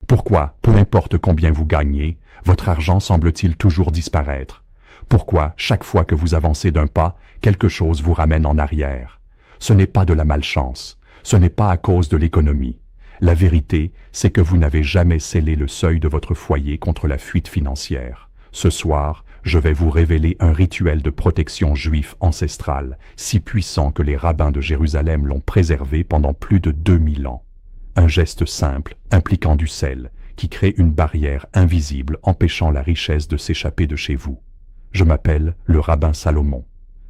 Pourquoi, peu importe combien vous gagnez, votre argent semble-t-il toujours disparaître? Pourquoi, chaque fois que vous avancez d'un pas, quelque chose vous ramène en arrière? Ce n'est pas de la malchance, ce n'est pas à cause de l'économie. La vérité, c'est que vous n'avez jamais scellé le seuil de votre foyer contre la fuite financière. Ce soir, je vais vous révéler un rituel de protection juif ancestral, si puissant que les rabbins de Jérusalem l'ont préservé pendant plus de 2000 ans. Un geste simple, impliquant du sel, qui crée une barrière invisible empêchant la richesse de s'échapper de chez vous. Je m'appelle le rabbin Salomon.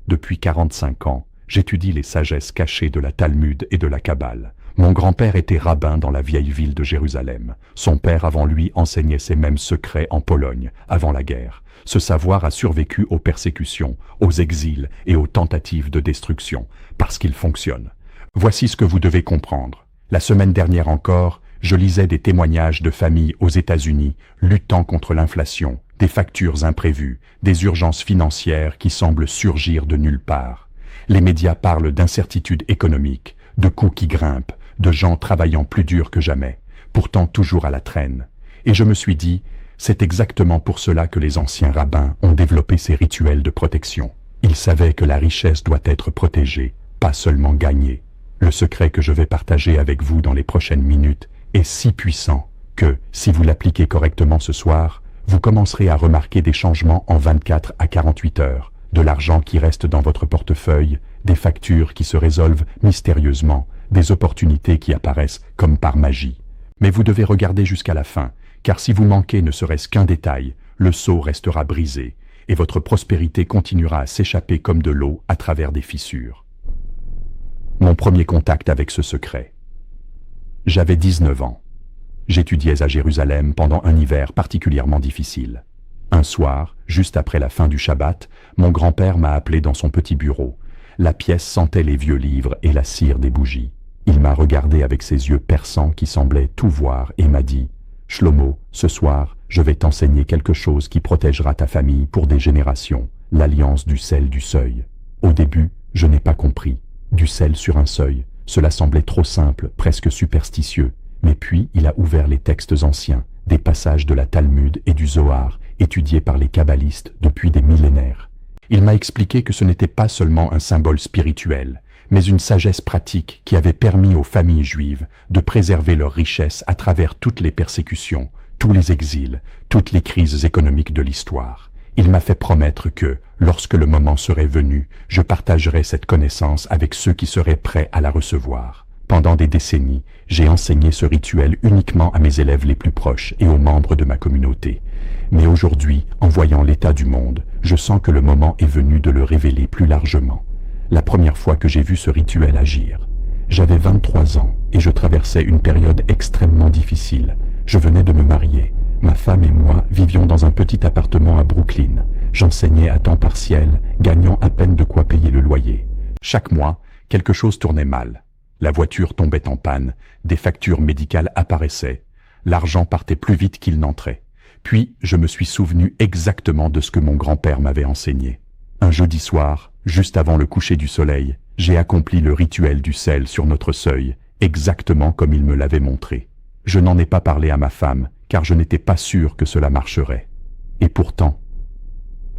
Depuis 45 ans, j'étudie les sagesses cachées de la Talmud et de la Kabbale. Mon grand-père était rabbin dans la vieille ville de Jérusalem. Son père avant lui enseignait ces mêmes secrets en Pologne, avant la guerre. Ce savoir a survécu aux persécutions, aux exils et aux tentatives de destruction, parce qu'il fonctionne. Voici ce que vous devez comprendre. La semaine dernière encore, je lisais des témoignages de familles aux États-Unis luttant contre l'inflation, des factures imprévues, des urgences financières qui semblent surgir de nulle part. Les médias parlent d'incertitude économique, de coûts qui grimpent, de gens travaillant plus dur que jamais, pourtant toujours à la traîne. Et je me suis dit, c'est exactement pour cela que les anciens rabbins ont développé ces rituels de protection. Ils savaient que la richesse doit être protégée, pas seulement gagnée. Le secret que je vais partager avec vous dans les prochaines minutes est si puissant que, si vous l'appliquez correctement ce soir, vous commencerez à remarquer des changements en 24 à 48 heures, de l'argent qui reste dans votre portefeuille, des factures qui se résolvent mystérieusement, des opportunités qui apparaissent comme par magie. Mais vous devez regarder jusqu'à la fin, car si vous manquez ne serait-ce qu'un détail, le seau restera brisé, et votre prospérité continuera à s'échapper comme de l'eau à travers des fissures. Mon premier contact avec ce secret. J'avais 19 ans. J'étudiais à Jérusalem pendant un hiver particulièrement difficile. Un soir, juste après la fin du Shabbat, mon grand-père m'a appelé dans son petit bureau. La pièce sentait les vieux livres et la cire des bougies. Il m'a regardé avec ses yeux perçants qui semblaient tout voir et m'a dit « Shlomo, ce soir, je vais t'enseigner quelque chose qui protégera ta famille pour des générations, l'alliance du sel du seuil. » Au début, je n'ai pas compris. Du sel sur un seuil, cela semblait trop simple, presque superstitieux. Mais puis, il a ouvert les textes anciens, des passages de la Talmud et du Zohar, étudiés par les kabbalistes depuis des millénaires. Il m'a expliqué que ce n'était pas seulement un symbole spirituel, mais une sagesse pratique qui avait permis aux familles juives de préserver leur richesse à travers toutes les persécutions, tous les exils, toutes les crises économiques de l'histoire. Il m'a fait promettre que, lorsque le moment serait venu, je partagerais cette connaissance avec ceux qui seraient prêts à la recevoir. Pendant des décennies, j'ai enseigné ce rituel uniquement à mes élèves les plus proches et aux membres de ma communauté. Mais aujourd'hui, en voyant l'état du monde, je sens que le moment est venu de le révéler plus largement. La première fois que j'ai vu ce rituel agir, j'avais 23 ans et je traversais une période extrêmement difficile. Je venais de me marier. Ma femme et moi vivions dans un petit appartement à Brooklyn. J'enseignais à temps partiel, gagnant à peine de quoi payer le loyer. Chaque mois, quelque chose tournait mal. La voiture tombait en panne, des factures médicales apparaissaient, l'argent partait plus vite qu'il n'entrait. Puis, je me suis souvenu exactement de ce que mon grand-père m'avait enseigné. Un jeudi soir, juste avant le coucher du soleil, j'ai accompli le rituel du sel sur notre seuil, exactement comme il me l'avait montré. Je n'en ai pas parlé à ma femme, car je n'étais pas sûr que cela marcherait. Et pourtant,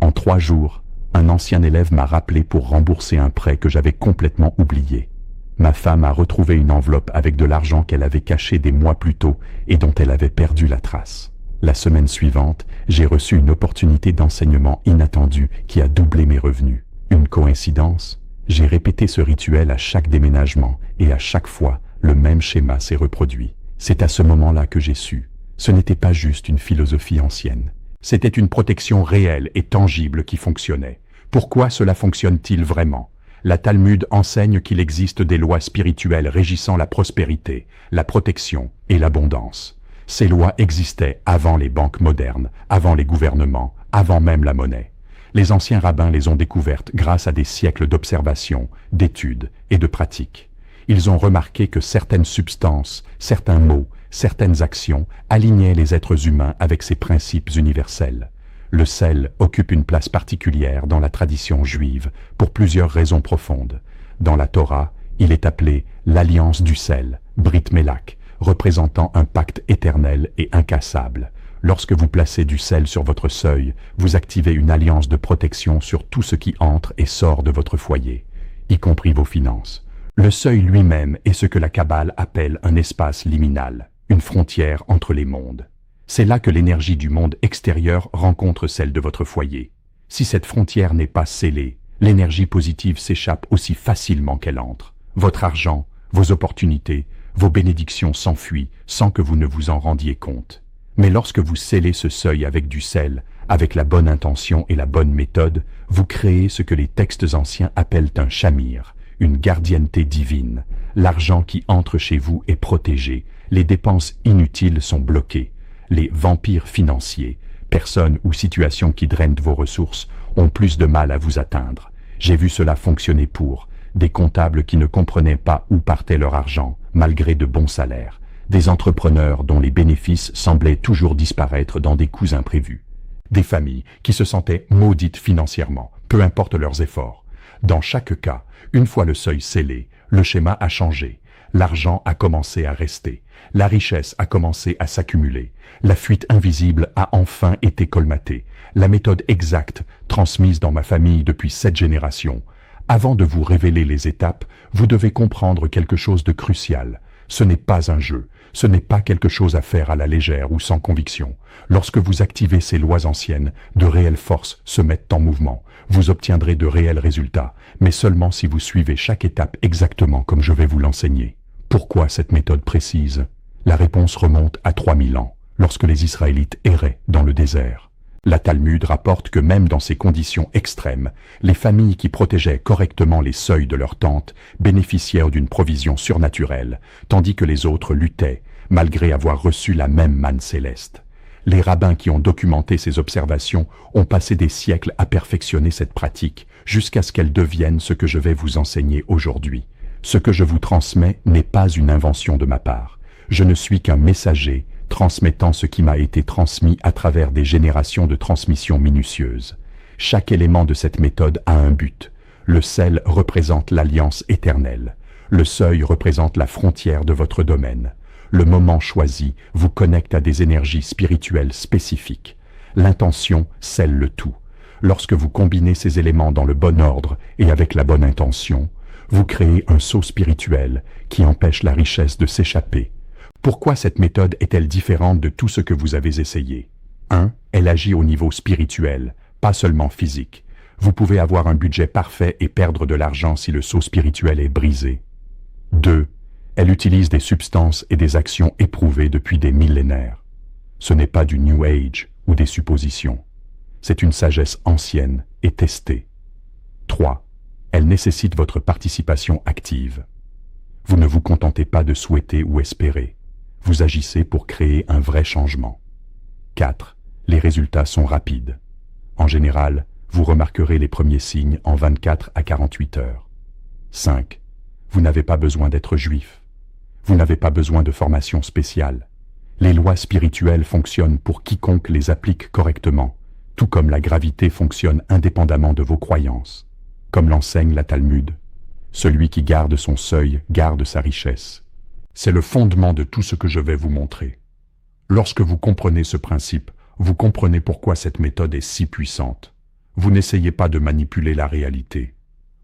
en 3 jours, un ancien élève m'a rappelé pour rembourser un prêt que j'avais complètement oublié. Ma femme a retrouvé une enveloppe avec de l'argent qu'elle avait caché des mois plus tôt et dont elle avait perdu la trace. La semaine suivante, j'ai reçu une opportunité d'enseignement inattendue qui a doublé mes revenus. Une coïncidence? J'ai répété ce rituel à chaque déménagement et à chaque fois, le même schéma s'est reproduit. C'est à ce moment-là que j'ai su. Ce n'était pas juste une philosophie ancienne. C'était une protection réelle et tangible qui fonctionnait. Pourquoi cela fonctionne-t-il vraiment? La Talmud enseigne qu'il existe des lois spirituelles régissant la prospérité, la protection et l'abondance. Ces lois existaient avant les banques modernes, avant les gouvernements, avant même la monnaie. Les anciens rabbins les ont découvertes grâce à des siècles d'observation, d'études et de pratiques. Ils ont remarqué que certaines substances, certains mots, certaines actions alignaient les êtres humains avec ces principes universels. Le sel occupe une place particulière dans la tradition juive pour plusieurs raisons profondes. Dans la Torah, il est appelé l'alliance du sel, Brit Melach, représentant un pacte éternel et incassable. Lorsque vous placez du sel sur votre seuil, vous activez une alliance de protection sur tout ce qui entre et sort de votre foyer, y compris vos finances. Le seuil lui-même est ce que la Kabbale appelle un espace liminal, une frontière entre les mondes. C'est là que l'énergie du monde extérieur rencontre celle de votre foyer. Si cette frontière n'est pas scellée, l'énergie positive s'échappe aussi facilement qu'elle entre. Votre argent, vos opportunités, vos bénédictions s'enfuient sans que vous ne vous en rendiez compte. Mais lorsque vous scellez ce seuil avec du sel, avec la bonne intention et la bonne méthode, vous créez ce que les textes anciens appellent un shamir, une gardienneté divine. L'argent qui entre chez vous est protégé, les dépenses inutiles sont bloquées. Les vampires financiers, personnes ou situations qui drainent vos ressources, ont plus de mal à vous atteindre. J'ai vu cela fonctionner pour des comptables qui ne comprenaient pas où partait leur argent, malgré de bons salaires, des entrepreneurs dont les bénéfices semblaient toujours disparaître dans des coûts imprévus, des familles qui se sentaient maudites financièrement, peu importe leurs efforts. Dans chaque cas, une fois le seuil scellé, le schéma a changé, l'argent a commencé à rester, la richesse a commencé à s'accumuler, la fuite invisible a enfin été colmatée, la méthode exacte, transmise dans ma famille depuis 7 générations. Avant de vous révéler les étapes, vous devez comprendre quelque chose de crucial. Ce n'est pas un jeu, ce n'est pas quelque chose à faire à la légère ou sans conviction. Lorsque vous activez ces lois anciennes, de réelles forces se mettent en mouvement. Vous obtiendrez de réels résultats, mais seulement si vous suivez chaque étape exactement comme je vais vous l'enseigner. Pourquoi cette méthode précise? La réponse remonte à 3000 ans, lorsque les Israélites erraient dans le désert. La Talmud rapporte que même dans ces conditions extrêmes, les familles qui protégeaient correctement les seuils de leurs tentes bénéficiaient d'une provision surnaturelle, tandis que les autres luttaient, malgré avoir reçu la même manne céleste. Les rabbins qui ont documenté ces observations ont passé des siècles à perfectionner cette pratique, jusqu'à ce qu'elle devienne ce que je vais vous enseigner aujourd'hui. Ce que je vous transmets n'est pas une invention de ma part. Je ne suis qu'un messager, transmettant ce qui m'a été transmis à travers des générations de transmissions minutieuses. Chaque élément de cette méthode a un but. Le sel représente l'alliance éternelle. Le seuil représente la frontière de votre domaine. Le moment choisi vous connecte à des énergies spirituelles spécifiques. L'intention scelle le tout. Lorsque vous combinez ces éléments dans le bon ordre et avec la bonne intention, vous créez un sceau spirituel qui empêche la richesse de s'échapper. Pourquoi cette méthode est-elle différente de tout ce que vous avez essayé? 1. Elle agit au niveau spirituel, pas seulement physique. Vous pouvez avoir un budget parfait et perdre de l'argent si le sceau spirituel est brisé. 2. Elle utilise des substances et des actions éprouvées depuis des millénaires. Ce n'est pas du New Age ou des suppositions. C'est une sagesse ancienne et testée. 3. Elle nécessite votre participation active. Vous ne vous contentez pas de souhaiter ou espérer. Vous agissez pour créer un vrai changement. 4. Les résultats sont rapides. En général, vous remarquerez les premiers signes en 24 à 48 heures. 5. Vous n'avez pas besoin d'être juif. Vous n'avez pas besoin de formation spéciale. Les lois spirituelles fonctionnent pour quiconque les applique correctement, tout comme la gravité fonctionne indépendamment de vos croyances. Comme l'enseigne la Talmud, celui qui garde son seuil garde sa richesse. C'est le fondement de tout ce que je vais vous montrer. Lorsque vous comprenez ce principe, vous comprenez pourquoi cette méthode est si puissante. Vous n'essayez pas de manipuler la réalité.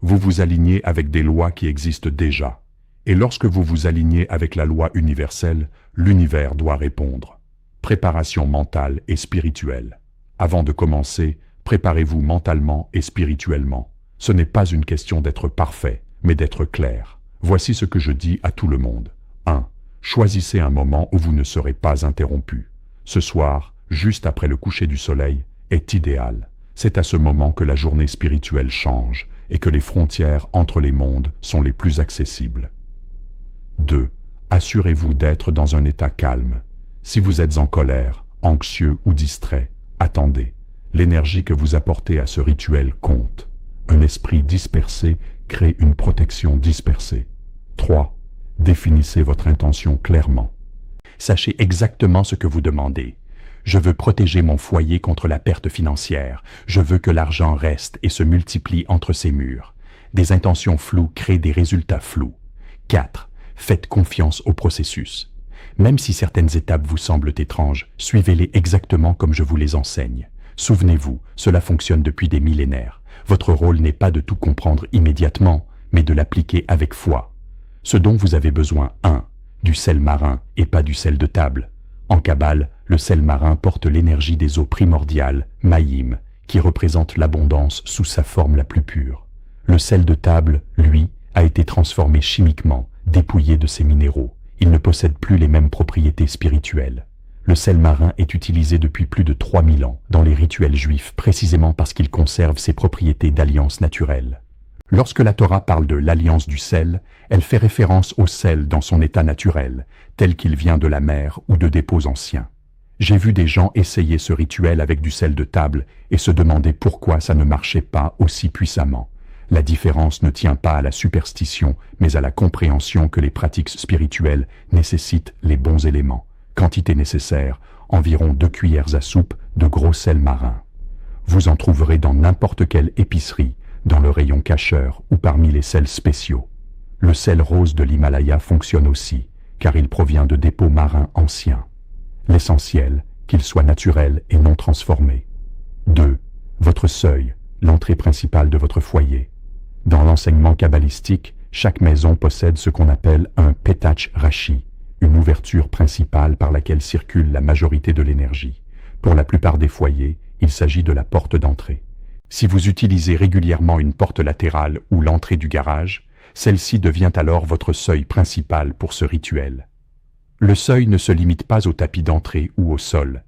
Vous vous alignez avec des lois qui existent déjà. Et lorsque vous vous alignez avec la loi universelle, l'univers doit répondre. Préparation mentale et spirituelle. Avant de commencer, préparez-vous mentalement et spirituellement. Ce n'est pas une question d'être parfait, mais d'être clair. Voici ce que je dis à tout le monde. 1. Choisissez un moment où vous ne serez pas interrompu. Ce soir, juste après le coucher du soleil, est idéal. C'est à ce moment que la journée spirituelle change et que les frontières entre les mondes sont les plus accessibles. 2. Assurez-vous d'être dans un état calme. Si vous êtes en colère, anxieux ou distrait, attendez. L'énergie que vous apportez à ce rituel compte. Un esprit dispersé crée une protection dispersée. 3. Définissez votre intention clairement. Sachez exactement ce que vous demandez. Je veux protéger mon foyer contre la perte financière. Je veux que l'argent reste et se multiplie entre ses murs. Des intentions floues créent des résultats flous. 4. Faites confiance au processus. Même si certaines étapes vous semblent étranges, suivez-les exactement comme je vous les enseigne. Souvenez-vous, cela fonctionne depuis des millénaires. Votre rôle n'est pas de tout comprendre immédiatement, mais de l'appliquer avec foi. Ce dont vous avez besoin, 1. Du sel marin et pas du sel de table. En Kabbale, le sel marin porte l'énergie des eaux primordiales, Mayim, qui représente l'abondance sous sa forme la plus pure. Le sel de table, lui, a été transformé chimiquement, dépouillé de ses minéraux. Il ne possède plus les mêmes propriétés spirituelles. Le sel marin est utilisé depuis plus de 3000 ans dans les rituels juifs précisément parce qu'il conserve ses propriétés d'alliance naturelle. Lorsque la Torah parle de l'alliance du sel, elle fait référence au sel dans son état naturel, tel qu'il vient de la mer ou de dépôts anciens. J'ai vu des gens essayer ce rituel avec du sel de table et se demander pourquoi ça ne marchait pas aussi puissamment. La différence ne tient pas à la superstition, mais à la compréhension que les pratiques spirituelles nécessitent les bons éléments. Quantité nécessaire, environ 2 cuillères à soupe de gros sel marin. Vous en trouverez dans n'importe quelle épicerie, dans le rayon cacheur ou parmi les sels spéciaux. Le sel rose de l'Himalaya fonctionne aussi, car il provient de dépôts marins anciens. L'essentiel, qu'il soit naturel et non transformé. 2. Votre seuil, l'entrée principale de votre foyer. Dans l'enseignement kabbalistique, chaque maison possède ce qu'on appelle un Petach Rashi, une ouverture principale par laquelle circule la majorité de l'énergie. Pour la plupart des foyers, il s'agit de la porte d'entrée. Si vous utilisez régulièrement une porte latérale ou l'entrée du garage, celle-ci devient alors votre seuil principal pour ce rituel. Le seuil ne se limite pas au tapis d'entrée ou au sol.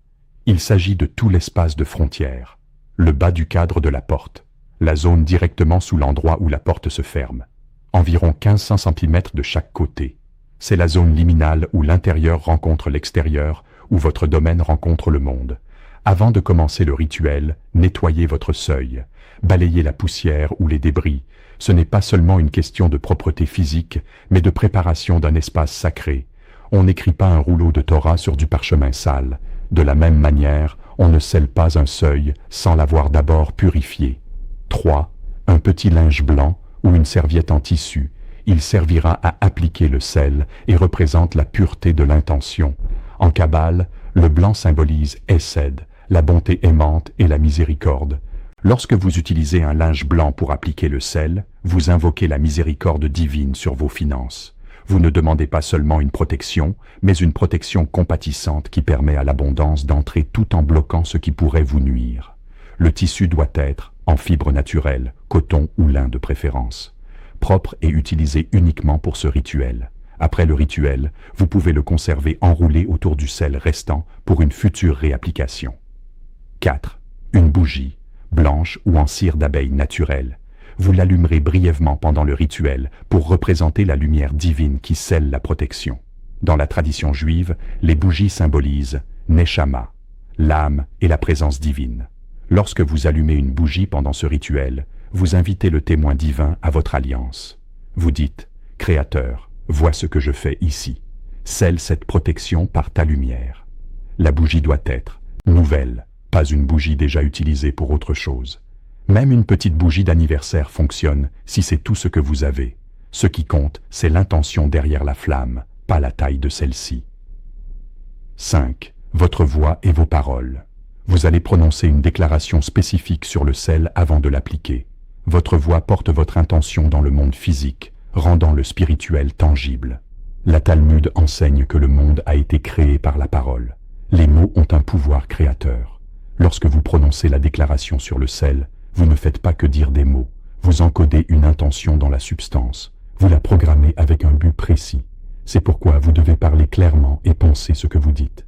Il s'agit de tout l'espace de frontière, le bas du cadre de la porte, la zone directement sous l'endroit où la porte se ferme. Environ 1500 cm de chaque côté. C'est la zone liminale où l'intérieur rencontre l'extérieur, où votre domaine rencontre le monde. Avant de commencer le rituel, nettoyez votre seuil, balayez la poussière ou les débris. Ce n'est pas seulement une question de propreté physique, mais de préparation d'un espace sacré. On n'écrit pas un rouleau de Torah sur du parchemin sale. De la même manière, on ne scelle pas un seuil sans l'avoir d'abord purifié. 3. Un petit linge blanc ou une serviette en tissu. Il servira à appliquer le sel et représente la pureté de l'intention. En Kabbale, le blanc symbolise Hesed, la bonté aimante et la miséricorde. Lorsque vous utilisez un linge blanc pour appliquer le sel, vous invoquez la miséricorde divine sur vos finances. Vous ne demandez pas seulement une protection, mais une protection compatissante qui permet à l'abondance d'entrer tout en bloquant ce qui pourrait vous nuire. Le tissu doit être en fibre naturelle, coton ou lin de préférence, propre et utilisé uniquement pour ce rituel. Après le rituel, vous pouvez le conserver enroulé autour du sel restant pour une future réapplication. 4. Une bougie, blanche ou en cire d'abeille naturelle. Vous l'allumerez brièvement pendant le rituel pour représenter la lumière divine qui scelle la protection. Dans la tradition juive, les bougies symbolisent Neshama, l'âme et la présence divine. Lorsque vous allumez une bougie pendant ce rituel, vous invitez le témoin divin à votre alliance. Vous dites « Créateur, vois ce que je fais ici. Scelle cette protection par ta lumière. » La bougie doit être nouvelle, pas une bougie déjà utilisée pour autre chose. Même une petite bougie d'anniversaire fonctionne si c'est tout ce que vous avez. Ce qui compte, c'est l'intention derrière la flamme, pas la taille de celle-ci. 5. Votre voix et vos paroles. Vous allez prononcer une déclaration spécifique sur le sel avant de l'appliquer. Votre voix porte votre intention dans le monde physique, rendant le spirituel tangible. La Talmud enseigne que le monde a été créé par la parole. Les mots ont un pouvoir créateur. Lorsque vous prononcez la déclaration sur le sel, vous ne faites pas que dire des mots. Vous encodez une intention dans la substance. Vous la programmez avec un but précis. C'est pourquoi vous devez parler clairement et penser ce que vous dites.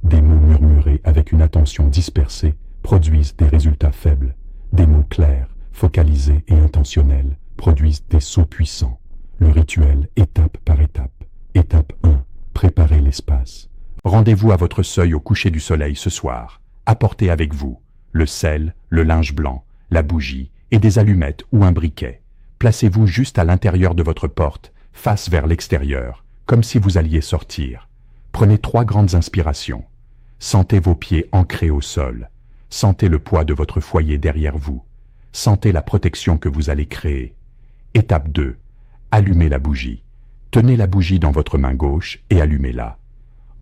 Des mots murmurés avec une attention dispersée produisent des résultats faibles. Des mots clairs, focalisés et intentionnels produisent des sauts puissants. Le rituel, étape par étape. Étape 1. Préparez l'espace. Rendez-vous à votre seuil au coucher du soleil ce soir. Apportez avec vous le sel, le linge blanc, la bougie et des allumettes ou un briquet. Placez-vous juste à l'intérieur de votre porte, face vers l'extérieur, comme si vous alliez sortir. Prenez 3 grandes inspirations. Sentez vos pieds ancrés au sol. Sentez le poids de votre foyer derrière vous. Sentez la protection que vous allez créer. Étape 2. Allumez la bougie. Tenez la bougie dans votre main gauche et allumez-la.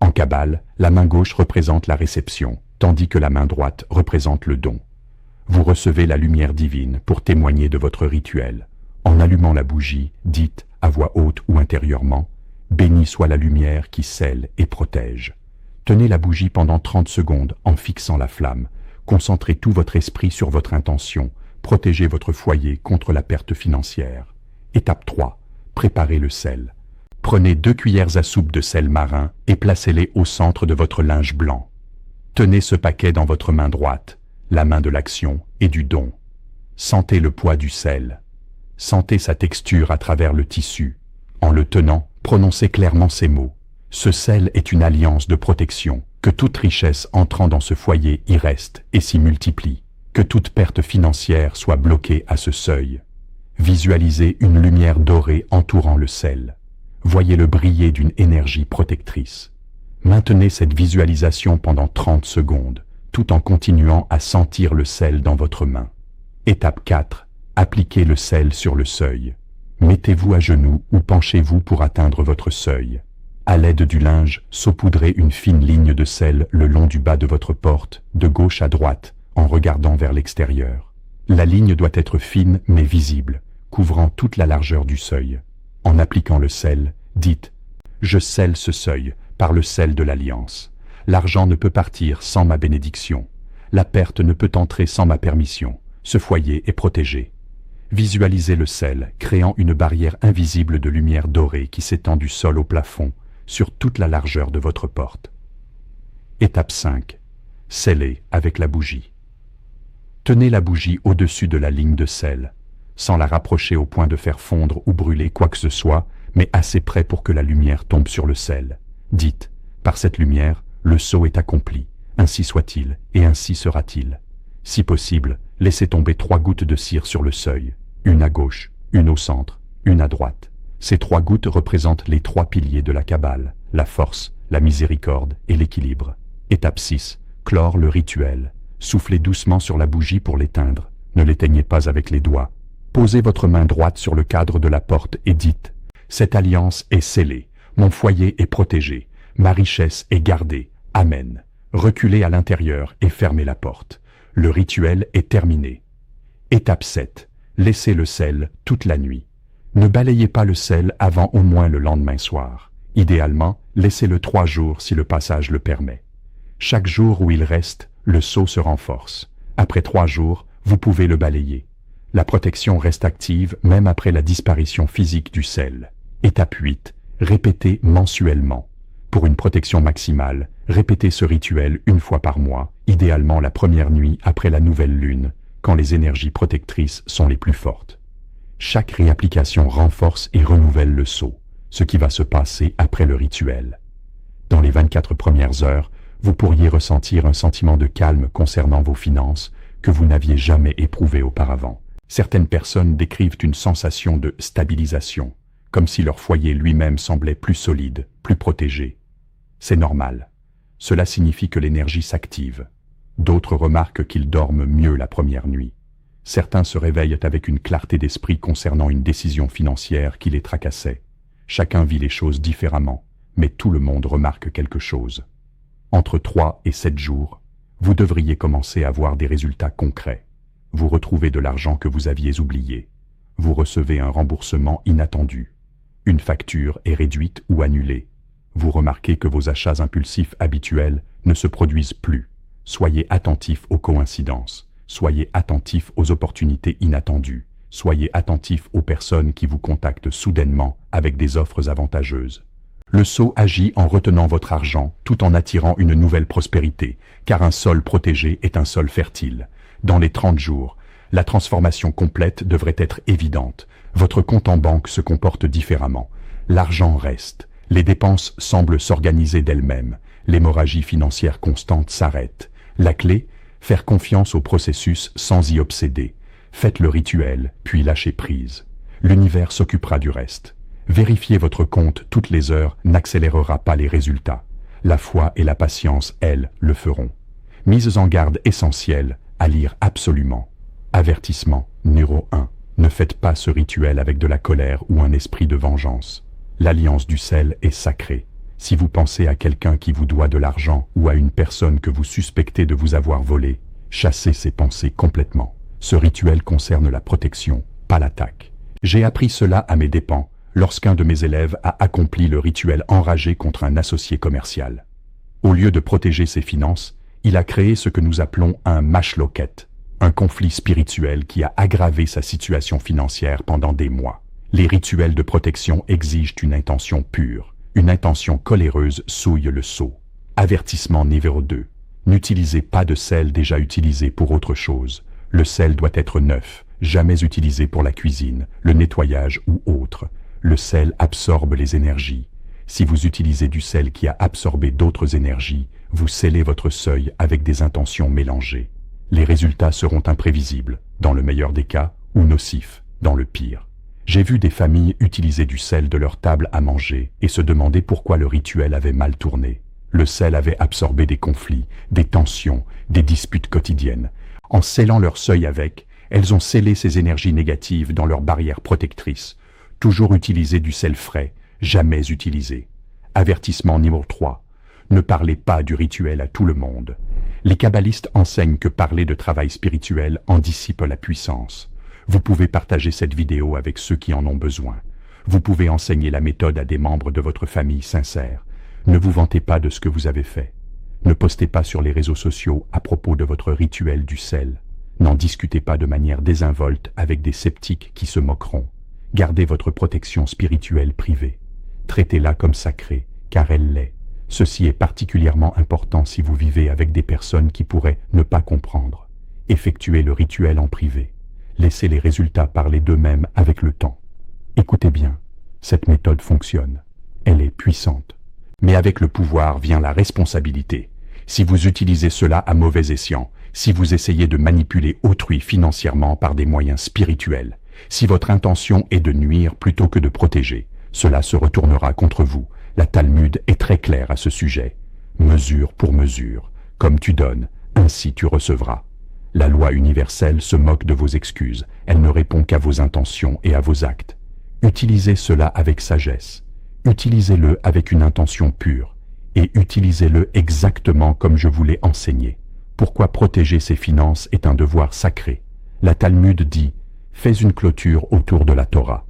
En Kabbale, la main gauche représente la réception, tandis que la main droite représente le don. Vous recevez la lumière divine pour témoigner de votre rituel. En allumant la bougie, dites, à voix haute ou intérieurement, « Béni soit la lumière qui scelle et protège ». Tenez la bougie pendant 30 secondes en fixant la flamme. Concentrez tout votre esprit sur votre intention. Protégez votre foyer contre la perte financière. Étape 3. Préparez le sel. Prenez 2 cuillères à soupe de sel marin et placez-les au centre de votre linge blanc. Tenez ce paquet dans votre main droite, la main de l'action et du don. Sentez le poids du sel. Sentez sa texture à travers le tissu. En le tenant, prononcez clairement ces mots. Ce sel est une alliance de protection. Que toute richesse entrant dans ce foyer y reste et s'y multiplie. Que toute perte financière soit bloquée à ce seuil. Visualisez une lumière dorée entourant le sel. Voyez-le briller d'une énergie protectrice. Maintenez cette visualisation pendant 30 secondes, tout en continuant à sentir le sel dans votre main. Étape 4. Appliquez le sel sur le seuil. Mettez-vous à genoux ou penchez-vous pour atteindre votre seuil. À l'aide du linge, saupoudrez une fine ligne de sel le long du bas de votre porte, de gauche à droite, en regardant vers l'extérieur. La ligne doit être fine mais visible, couvrant toute la largeur du seuil. En appliquant le sel, dites « Je scelle ce seuil par le sel de l'alliance. L'argent ne peut partir sans ma bénédiction. La perte ne peut entrer sans ma permission. Ce foyer est protégé. » Visualisez le sel, créant une barrière invisible de lumière dorée qui s'étend du sol au plafond, sur toute la largeur de votre porte. Étape 5. Scellez avec la bougie. Tenez la bougie au-dessus de la ligne de sel, sans la rapprocher au point de faire fondre ou brûler quoi que ce soit, mais assez près pour que la lumière tombe sur le sel. Dites, par cette lumière, le sceau est accompli, ainsi soit-il, et ainsi sera-t-il. Si possible, laissez tomber 3 gouttes de cire sur le seuil, une à gauche, une au centre, une à droite. Ces 3 gouttes représentent les 3 piliers de la Kabbale, la force, la miséricorde et l'équilibre. Étape 6. Clore le rituel. Soufflez doucement sur la bougie pour l'éteindre. Ne l'éteignez pas avec les doigts. Posez votre main droite sur le cadre de la porte et dites « Cette alliance est scellée, mon foyer est protégé, ma richesse est gardée. Amen. » Reculez à l'intérieur et fermez la porte. Le rituel est terminé. Étape 7. Laissez le sel toute la nuit. Ne balayez pas le sel avant au moins le lendemain soir. Idéalement, laissez-le 3 jours si le passage le permet. Chaque jour où il reste, le sceau se renforce. Après 3 jours, vous pouvez le balayer. La protection reste active même après la disparition physique du sel. Étape 8. Répétez mensuellement. Pour une protection maximale, répétez ce rituel 1 fois par mois, idéalement la première nuit après la nouvelle lune, quand les énergies protectrices sont les plus fortes. Chaque réapplication renforce et renouvelle le sceau, ce qui va se passer après le rituel. Dans les 24 premières heures, vous pourriez ressentir un sentiment de calme concernant vos finances que vous n'aviez jamais éprouvé auparavant. Certaines personnes décrivent une sensation de stabilisation, comme si leur foyer lui-même semblait plus solide, plus protégé. C'est normal. Cela signifie que l'énergie s'active. D'autres remarquent qu'ils dorment mieux la première nuit. Certains se réveillent avec une clarté d'esprit concernant une décision financière qui les tracassait. Chacun vit les choses différemment, mais tout le monde remarque quelque chose. Entre 3 et 7 jours, vous devriez commencer à voir des résultats concrets. Vous retrouvez de l'argent que vous aviez oublié. Vous recevez un remboursement inattendu. Une facture est réduite ou annulée. Vous remarquez que vos achats impulsifs habituels ne se produisent plus. Soyez attentif aux coïncidences. Soyez attentif aux opportunités inattendues. Soyez attentif aux personnes qui vous contactent soudainement avec des offres avantageuses. Le sceau agit en retenant votre argent tout en attirant une nouvelle prospérité, car un sol protégé est un sol fertile. Dans les 30 jours, la transformation complète devrait être évidente. Votre compte en banque se comporte différemment. L'argent reste. Les dépenses semblent s'organiser d'elles-mêmes. L'hémorragie financière constante s'arrête. La clé, faire confiance au processus sans y obséder. Faites le rituel, puis lâchez prise. L'univers s'occupera du reste. Vérifier votre compte toutes les heures n'accélérera pas les résultats. La foi et la patience, elles, le feront. Mises en garde essentielle, à lire absolument. Avertissement, numéro 1. Ne faites pas ce rituel avec de la colère ou un esprit de vengeance. L'alliance du sel est sacrée. Si vous pensez à quelqu'un qui vous doit de l'argent ou à une personne que vous suspectez de vous avoir volé, chassez ces pensées complètement. Ce rituel concerne la protection, pas l'attaque. J'ai appris cela à mes dépens, lorsqu'un de mes élèves a accompli le rituel enragé contre un associé commercial. Au lieu de protéger ses finances, il a créé ce que nous appelons un mashloket, un conflit spirituel qui a aggravé sa situation financière pendant des mois. Les rituels de protection exigent une intention pure. Une intention coléreuse souille le seau. Avertissement numéro 2. N'utilisez pas de sel déjà utilisé pour autre chose. Le sel doit être neuf, jamais utilisé pour la cuisine, le nettoyage ou autre. Le sel absorbe les énergies. Si vous utilisez du sel qui a absorbé d'autres énergies, vous scellez votre seuil avec des intentions mélangées. Les résultats seront imprévisibles, dans le meilleur des cas, ou nocifs, dans le pire. J'ai vu des familles utiliser du sel de leur table à manger et se demander pourquoi le rituel avait mal tourné. Le sel avait absorbé des conflits, des tensions, des disputes quotidiennes. En scellant leur seuil avec, elles ont scellé ces énergies négatives dans leur barrière protectrice. Toujours utiliser du sel frais, jamais utiliser. Avertissement numéro 3. Ne parlez pas du rituel à tout le monde. Les kabbalistes enseignent que parler de travail spirituel en dissipe la puissance. Vous pouvez partager cette vidéo avec ceux qui en ont besoin. Vous pouvez enseigner la méthode à des membres de votre famille sincère. Ne vous vantez pas de ce que vous avez fait. Ne postez pas sur les réseaux sociaux à propos de votre rituel du sel. N'en discutez pas de manière désinvolte avec des sceptiques qui se moqueront. Gardez votre protection spirituelle privée. Traitez-la comme sacrée, car elle l'est. Ceci est particulièrement important si vous vivez avec des personnes qui pourraient ne pas comprendre. Effectuez le rituel en privé. Laissez les résultats parler d'eux-mêmes avec le temps. Écoutez bien, cette méthode fonctionne. Elle est puissante. Mais avec le pouvoir vient la responsabilité. Si vous utilisez cela à mauvais escient, si vous essayez de manipuler autrui financièrement par des moyens spirituels, si votre intention est de nuire plutôt que de protéger, cela se retournera contre vous. La Talmud est très claire à ce sujet. Mesure pour mesure. Comme tu donnes, ainsi tu recevras. La loi universelle se moque de vos excuses, elle ne répond qu'à vos intentions et à vos actes. Utilisez cela avec sagesse, utilisez-le avec une intention pure, et utilisez-le exactement comme je vous l'ai enseigné. Pourquoi protéger ses finances est un devoir sacré. La Talmud dit « Fais une clôture autour de la Torah ».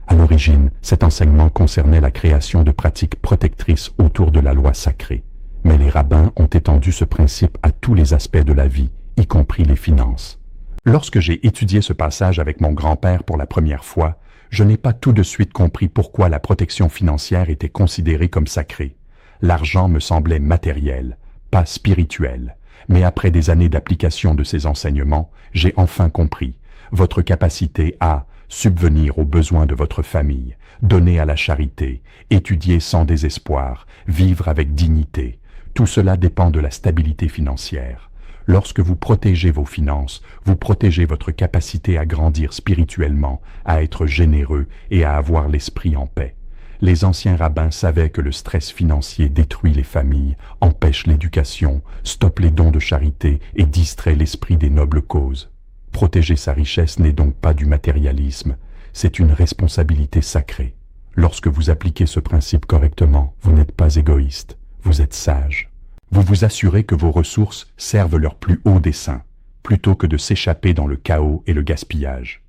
À l'origine, cet enseignement concernait la création de pratiques protectrices autour de la loi sacrée. Mais les rabbins ont étendu ce principe à tous les aspects de la vie, y compris les finances. Lorsque j'ai étudié ce passage avec mon grand-père pour la première fois, je n'ai pas tout de suite compris pourquoi la protection financière était considérée comme sacrée. L'argent me semblait matériel, pas spirituel. Mais après des années d'application de ces enseignements, j'ai enfin compris. Votre capacité à subvenir aux besoins de votre famille, donner à la charité, étudier sans désespoir, vivre avec dignité, tout cela dépend de la stabilité financière. Lorsque vous protégez vos finances, vous protégez votre capacité à grandir spirituellement, à être généreux et à avoir l'esprit en paix. Les anciens rabbins savaient que le stress financier détruit les familles, empêche l'éducation, stoppe les dons de charité et distrait l'esprit des nobles causes. Protéger sa richesse n'est donc pas du matérialisme, c'est une responsabilité sacrée. Lorsque vous appliquez ce principe correctement, vous n'êtes pas égoïste, vous êtes sage. Vous vous assurez que vos ressources servent leur plus haut dessein, plutôt que de s'échapper dans le chaos et le gaspillage.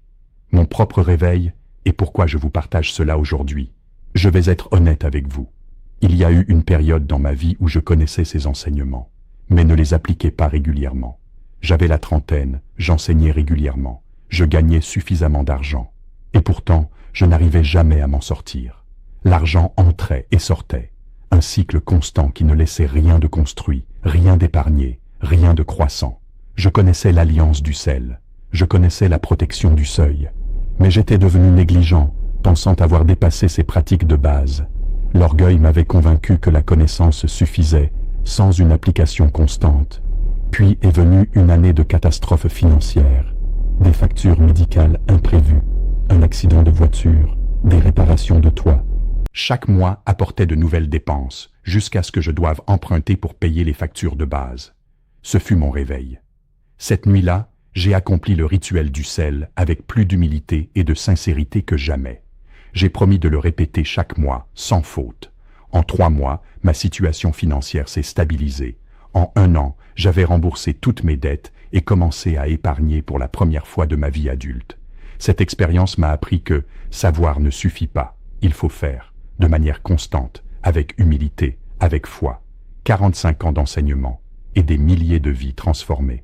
Mon propre réveil, et pourquoi je vous partage cela aujourd'hui. Je vais être honnête avec vous. Il y a eu une période dans ma vie où je connaissais ces enseignements, mais ne les appliquais pas régulièrement. J'avais la trentaine, j'enseignais régulièrement, je gagnais suffisamment d'argent. Et pourtant, je n'arrivais jamais à m'en sortir. L'argent entrait et sortait. Un cycle constant qui ne laissait rien de construit, rien d'épargné, rien de croissant. Je connaissais l'alliance du sel, je connaissais la protection du seuil, mais j'étais devenu négligent, pensant avoir dépassé ces pratiques de base. L'orgueil m'avait convaincu que la connaissance suffisait, sans une application constante. Puis est venue une année de catastrophe financière, des factures médicales imprévues, un accident de voiture, des réparations de toit. Chaque mois apportait de nouvelles dépenses, jusqu'à ce que je doive emprunter pour payer les factures de base. Ce fut mon réveil. Cette nuit-là, j'ai accompli le rituel du sel avec plus d'humilité et de sincérité que jamais. J'ai promis de le répéter chaque mois, sans faute. En 3 mois, ma situation financière s'est stabilisée. En 1 an, j'avais remboursé toutes mes dettes et commencé à épargner pour la première fois de ma vie adulte. Cette expérience m'a appris que savoir ne suffit pas. Il faut faire, de manière constante, avec humilité, avec foi. 45 ans d'enseignement et des milliers de vies transformées.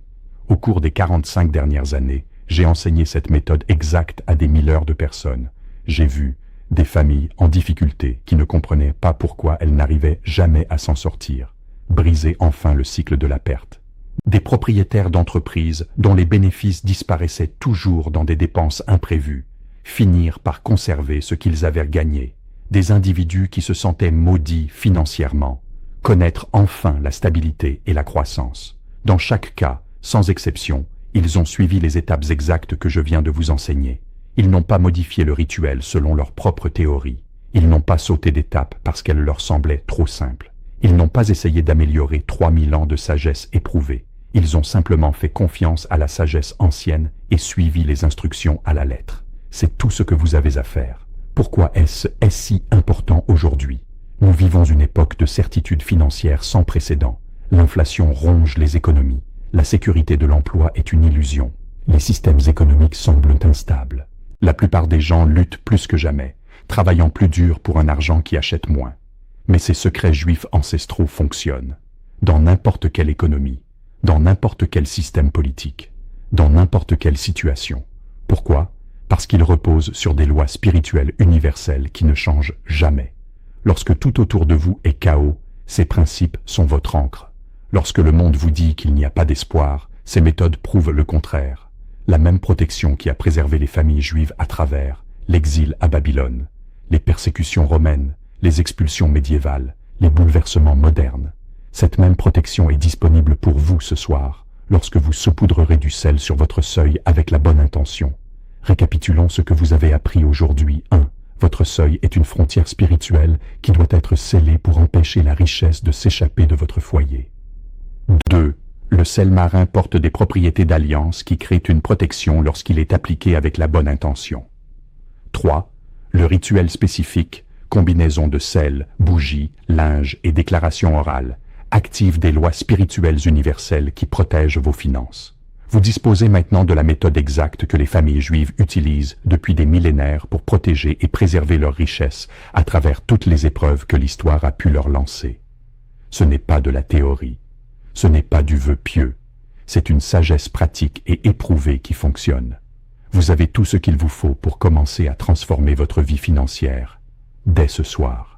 Au cours des 45 dernières années, j'ai enseigné cette méthode exacte à des milliers de personnes. J'ai vu des familles en difficulté qui ne comprenaient pas pourquoi elles n'arrivaient jamais à s'en sortir. Briser enfin le cycle de la perte. Des propriétaires d'entreprises dont les bénéfices disparaissaient toujours dans des dépenses imprévues, finir par conserver ce qu'ils avaient gagné. Des individus qui se sentaient maudits financièrement, connaître enfin la stabilité et la croissance. Dans chaque cas, sans exception, ils ont suivi les étapes exactes que je viens de vous enseigner. Ils n'ont pas modifié le rituel selon leur propre théorie. Ils n'ont pas sauté d'étape parce qu'elle leur semblait trop simple. Ils n'ont pas essayé d'améliorer 3000 ans de sagesse éprouvée. Ils ont simplement fait confiance à la sagesse ancienne et suivi les instructions à la lettre. C'est tout ce que vous avez à faire. Pourquoi est-ce si important aujourd'hui? Nous vivons une époque de certitude financière sans précédent. L'inflation ronge les économies. La sécurité de l'emploi est une illusion. Les systèmes économiques semblent instables. La plupart des gens luttent plus que jamais, travaillant plus dur pour un argent qui achète moins. Mais ces secrets juifs ancestraux fonctionnent. Dans n'importe quelle économie, dans n'importe quel système politique, dans n'importe quelle situation. Pourquoi? Parce qu'ils reposent sur des lois spirituelles universelles qui ne changent jamais. Lorsque tout autour de vous est chaos, ces principes sont votre encre. Lorsque le monde vous dit qu'il n'y a pas d'espoir, ces méthodes prouvent le contraire. La même protection qui a préservé les familles juives à travers l'exil à Babylone, les persécutions romaines, les expulsions médiévales, les bouleversements modernes. Cette même protection est disponible pour vous ce soir, lorsque vous saupoudrerez du sel sur votre seuil avec la bonne intention. Récapitulons ce que vous avez appris aujourd'hui. 1. Votre seuil est une frontière spirituelle qui doit être scellée pour empêcher la richesse de s'échapper de votre foyer. 2. Le sel marin porte des propriétés d'alliance qui créent une protection lorsqu'il est appliqué avec la bonne intention. 3. Le rituel spécifique, combinaison de sel, bougies, linge et déclaration orale, active des lois spirituelles universelles qui protègent vos finances. Vous disposez maintenant de la méthode exacte que les familles juives utilisent depuis des millénaires pour protéger et préserver leurs richesses à travers toutes les épreuves que l'histoire a pu leur lancer. Ce n'est pas de la théorie. Ce n'est pas du vœu pieux, c'est une sagesse pratique et éprouvée qui fonctionne. Vous avez tout ce qu'il vous faut pour commencer à transformer votre vie financière, dès ce soir.